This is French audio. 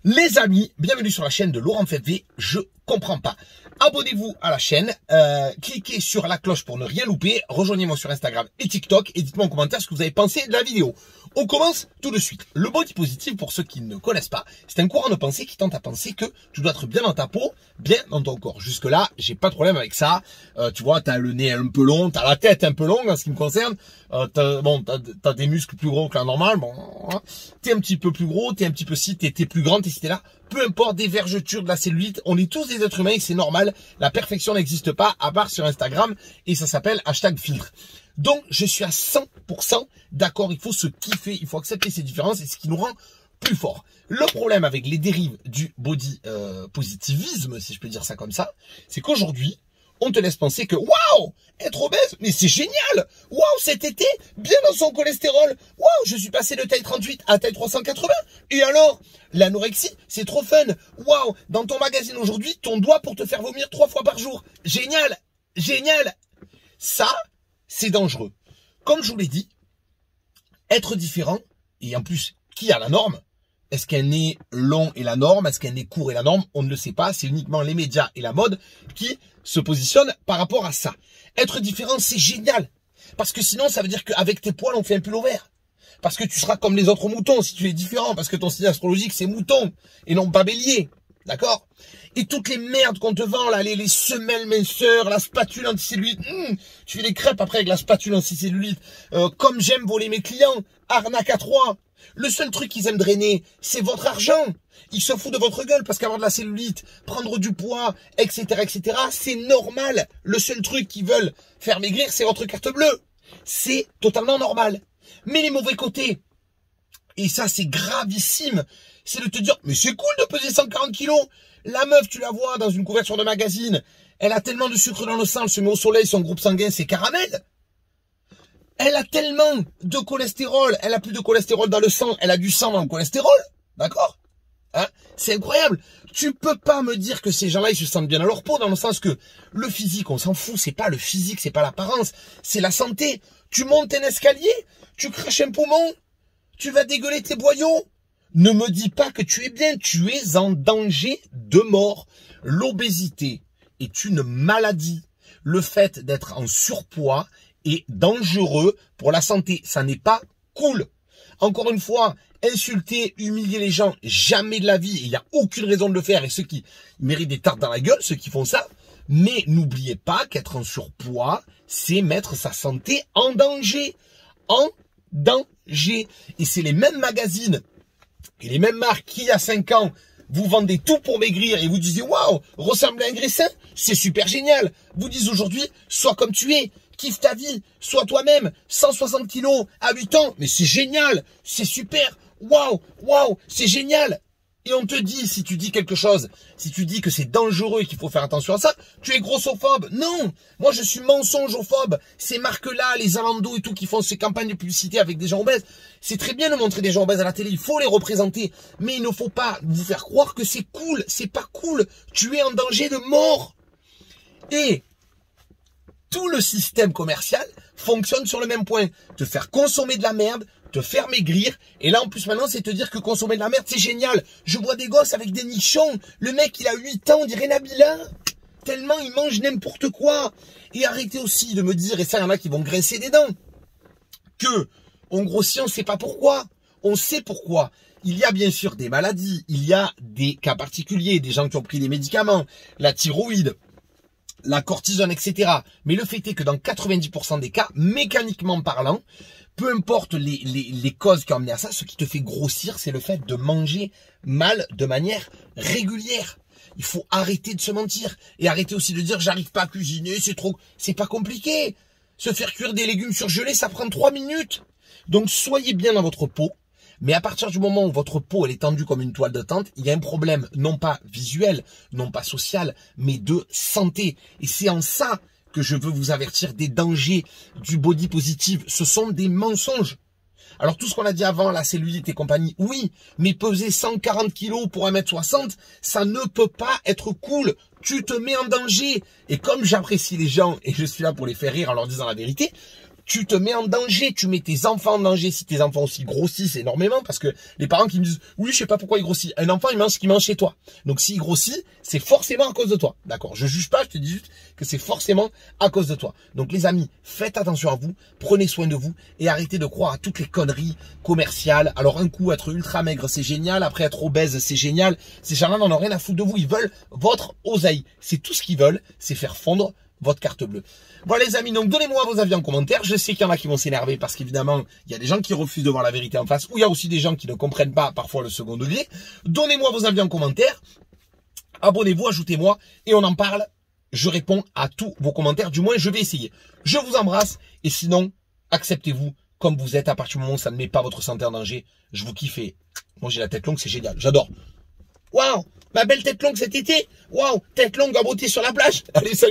Les amis, bienvenue sur la chaîne de Laurent FFV, je comprends pas. Abonnez-vous à la chaîne, cliquez sur la cloche pour ne rien louper, rejoignez-moi sur Instagram et TikTok et dites-moi en commentaire ce que vous avez pensé de la vidéo. On commence tout de suite. Le body positive, pour ceux qui ne connaissent pas, c'est un courant de pensée qui tente à penser que tu dois être bien dans ta peau, bien dans ton corps. Jusque là, j'ai pas de problème avec ça. Tu vois, t'as le nez un peu long, t'as la tête un peu longue en ce qui me concerne. T'as des muscles plus gros que la normale. Bon, t'es un petit peu plus gros, t'es un petit peu ci, t'es plus grand, t'es là. Peu importe, des vergetures, de la cellulite, on est tous des êtres humains et c'est normal. La perfection n'existe pas à part sur Instagram et ça s'appelle #filtre. Donc, je suis à 100% d'accord. Il faut se kiffer, il faut accepter ces différences et ce qui nous rend plus fort. Le problème avec les dérives du body positivisme, si je peux dire ça comme ça, c'est qu'aujourd'hui, on te laisse penser que waouh, être obèse, mais c'est génial. Waouh, cet été, bien dans son cholestérol. Waouh, je suis passé de taille 38 à taille 380. Et alors, l'anorexie, c'est trop fun. Waouh, dans ton magazine aujourd'hui, ton doigt pour te faire vomir 3 fois par jour. Génial, génial. Ça, c'est dangereux. Comme je vous l'ai dit, être différent, et en plus, qui a la norme? Est-ce qu'un nez long est la norme? Est-ce qu'un nez court est la norme? On ne le sait pas. C'est uniquement les médias et la mode qui se positionnent par rapport à ça. Être différent, c'est génial. Parce que sinon, ça veut dire qu'avec tes poils, on fait un pull au vert. Parce que tu seras comme les autres moutons si tu es différent. Parce que ton signe astrologique, c'est mouton et non pas bélier. D'accord? Et toutes les merdes qu'on te vend, là, les semelles minceurs, la spatule anticellulite. Tu fais des crêpes après avec la spatule anticellulite. Comme j'aime voler mes clients. Arnaque à 3. Le seul truc qu'ils aiment drainer, c'est votre argent. Ils se foutent de votre gueule parce qu'avoir de la cellulite, prendre du poids, etc., c'est normal. Le seul truc qu'ils veulent faire maigrir, c'est votre carte bleue. C'est totalement normal. Mais les mauvais côtés, et ça c'est gravissime, c'est de te dire, mais c'est cool de peser 140 kilos. La meuf, tu la vois dans une couverture de magazine, elle a tellement de sucre dans le sang, elle se met au soleil, son groupe sanguin c'est caramel. Elle a tellement de cholestérol, elle a plus de cholestérol dans le sang, elle a du sang dans le cholestérol, d'accord? Hein? C'est incroyable. Tu peux pas me dire que ces gens-là, ils se sentent bien dans leur peau, dans le sens que le physique, on s'en fout, c'est pas le physique, c'est pas l'apparence, c'est la santé. Tu montes un escalier, tu craches un poumon, tu vas dégueuler tes boyaux. Ne me dis pas que tu es bien, tu es en danger de mort. L'obésité est une maladie. Le fait d'être en surpoids est dangereux pour la santé. Ça n'est pas cool. Encore une fois, insulter, humilier les gens, jamais de la vie. Il n'y a aucune raison de le faire. Et ceux qui méritent des tartes dans la gueule, ceux qui font ça. Mais n'oubliez pas qu'être en surpoids, c'est mettre sa santé en danger. En danger. Et c'est les mêmes magazines et les mêmes marques qui, il y a 5 ans, vous vendez tout pour maigrir et vous disiez, waouh, ressembler à un graissin, c'est super génial. Vous dites aujourd'hui, sois comme tu es. Kiffe ta vie, sois toi-même, 160 kilos à 8 ans, mais c'est génial, c'est super, waouh, waouh, c'est génial. Et on te dit, si tu dis quelque chose, si tu dis que c'est dangereux et qu'il faut faire attention à ça, tu es grossophobe. Non, moi je suis mensongophobe. Ces marques-là, les Zalando et tout, qui font ces campagnes de publicité avec des gens obèses, c'est très bien de montrer des gens obèses à la télé, il faut les représenter. Mais il ne faut pas vous faire croire que c'est cool, c'est pas cool. Tu es en danger de mort. Et tout le système commercial fonctionne sur le même point. Te faire consommer de la merde, te faire maigrir. Et là, en plus, maintenant, c'est te dire que consommer de la merde, c'est génial. Je vois des gosses avec des nichons. Le mec, il a 8 ans, on dirait Nabila. Tellement il mange n'importe quoi. Et arrêtez aussi de me dire, et ça, il y en a qui vont graisser des dents, que on grossit, on ne sait pas pourquoi. On sait pourquoi. Il y a bien sûr des maladies. Il y a des cas particuliers, des gens qui ont pris des médicaments, la thyroïde, la cortisone, etc. Mais le fait est que dans 90% des cas, mécaniquement parlant, peu importe les causes qui ont amené à ça, ce qui te fait grossir, c'est le fait de manger mal de manière régulière. Il faut arrêter de se mentir. Et arrêter aussi de dire, j'arrive pas à cuisiner, c'est pas compliqué. Se faire cuire des légumes surgelés, ça prend 3 minutes. Donc soyez bien dans votre peau. Mais à partir du moment où votre peau elle est tendue comme une toile de tente, il y a un problème non pas visuel, non pas social, mais de santé. Et c'est en ça que je veux vous avertir des dangers du body positive. Ce sont des mensonges. Alors tout ce qu'on a dit avant, la cellulite et compagnie, oui, mais peser 140 kilos pour 1m60, ça ne peut pas être cool. Tu te mets en danger. Et comme j'apprécie les gens et je suis là pour les faire rire en leur disant la vérité, tu te mets en danger, tu mets tes enfants en danger. Si tes enfants aussi grossissent énormément, parce que les parents qui me disent, oui, je sais pas pourquoi il grossit. Un enfant, il mange ce qu'il mange chez toi. Donc, s'il grossit, c'est forcément à cause de toi. D'accord? Je juge pas, je te dis juste que c'est forcément à cause de toi. Donc, les amis, faites attention à vous, prenez soin de vous et arrêtez de croire à toutes les conneries commerciales. Alors, un coup, être ultra maigre, c'est génial. Après, être obèse, c'est génial. Ces gens-là n'en ont rien à foutre de vous. Ils veulent votre oseille. C'est tout ce qu'ils veulent, c'est faire fondre votre carte bleue. Voilà les amis, donc donnez-moi vos avis en commentaire. Je sais qu'il y en a qui vont s'énerver parce qu'évidemment, il y a des gens qui refusent de voir la vérité en face, ou il y a aussi des gens qui ne comprennent pas parfois le second degré. Donnez-moi vos avis en commentaire. Abonnez-vous, ajoutez-moi et on en parle. Je réponds à tous vos commentaires, du moins je vais essayer. Je vous embrasse et sinon, acceptez-vous comme vous êtes à partir du moment où ça ne met pas votre santé en danger. Je vous kiffe et moi j'ai la tête longue, c'est génial, j'adore. Waouh, ma belle tête longue cet été. Waouh, tête longue à beauté sur la plage. Allez, salut.